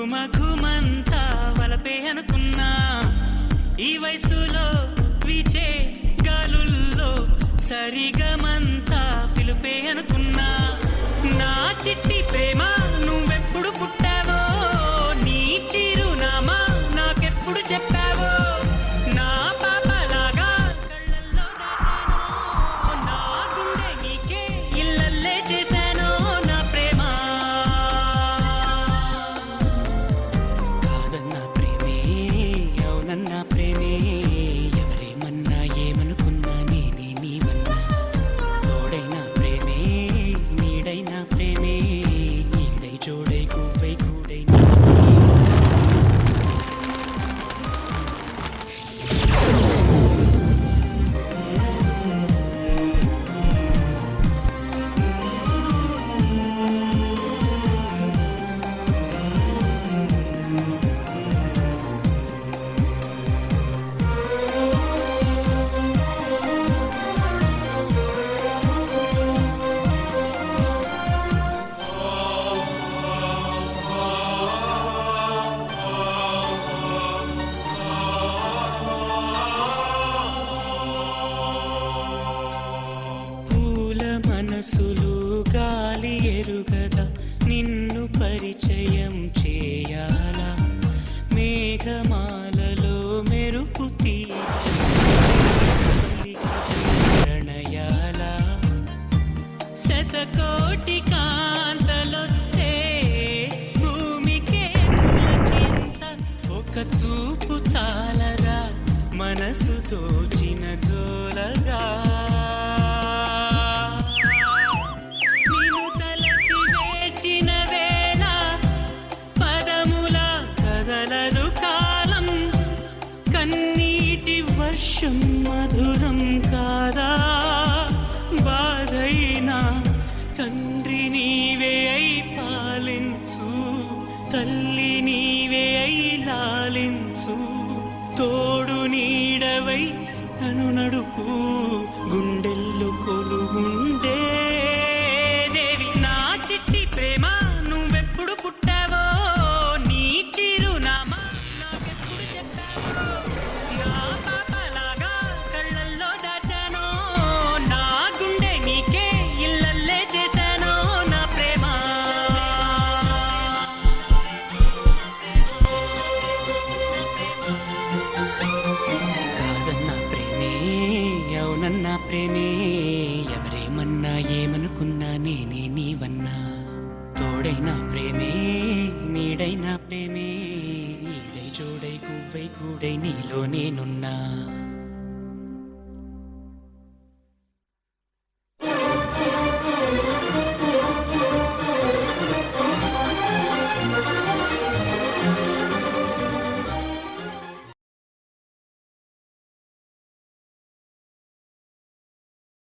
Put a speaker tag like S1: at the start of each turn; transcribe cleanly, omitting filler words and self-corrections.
S1: ఘుమంతా వలపే అనుకున్నా ఈ వయసులో వీచే గాలుల్లో సరిగమంతా పిలుపే అనుకున్నా నా చిట్టి ప్రేమ నువ్వెప్పుడు పుట్టావో నీ చిరునామా నాకెప్పుడు చెప్పావో నా పాపలాగా కళ్ళల్లో దాచానో నా గుండె నీకే ఇల్లల్లే చేశానో నా ప్రేమ కాదన్నా ప్రేమే అవునన్నా ప్రేమే ఎవరేమన్నా ఏమనుకున్నా నేనే నీవన్నా తోడైనా ప్రేమే నీడైనా ప్రేమే నీడై జోడై గువ్వై కూడై పూల మనసులు గాలి ఎరుగదా నిన్ను పరిచయం చేయాలా మేఘమాలలో మెరుపు ప్రణయాల శతకోటి కాంతలొస్తే భూమికే పులకింత ఒక చూపు చాలరా మనసు తోచిన జోలగా నిన్ను తలచి వేచిన వేళ పదముల కదలదు కాలం కన్నీటి వర్షం మధురం కాదా బాధైనా తండ్రి నీవే అయి పాలించు తల్లి నీవే అయి లాలించు తోడు నీడవై నన్ను నడుపు గుండెల్లో కొలుగుండే దేవి నా చిట్టి ప్రేమ నువ్వెప్పుడు పుట్టావో నీ చిరునామా నాకెప్పుడు చెప్పావో నా పాపలాగా కళ్ళల్లో దాచానో నా గుండె నీకే ఇల్లల్లే చేశానో నా ప్రేమ కాదన్నా ప్రేమే అవునన్నా ప్రేమే ఎవరేమన్నా ఏమనుకున్నా నేనే నీవన్నా తోడైనా ప్రేమే నీడైనా ప్రేమే నీడై జోడై గువ్వై కూడై నీలో నేనున్నా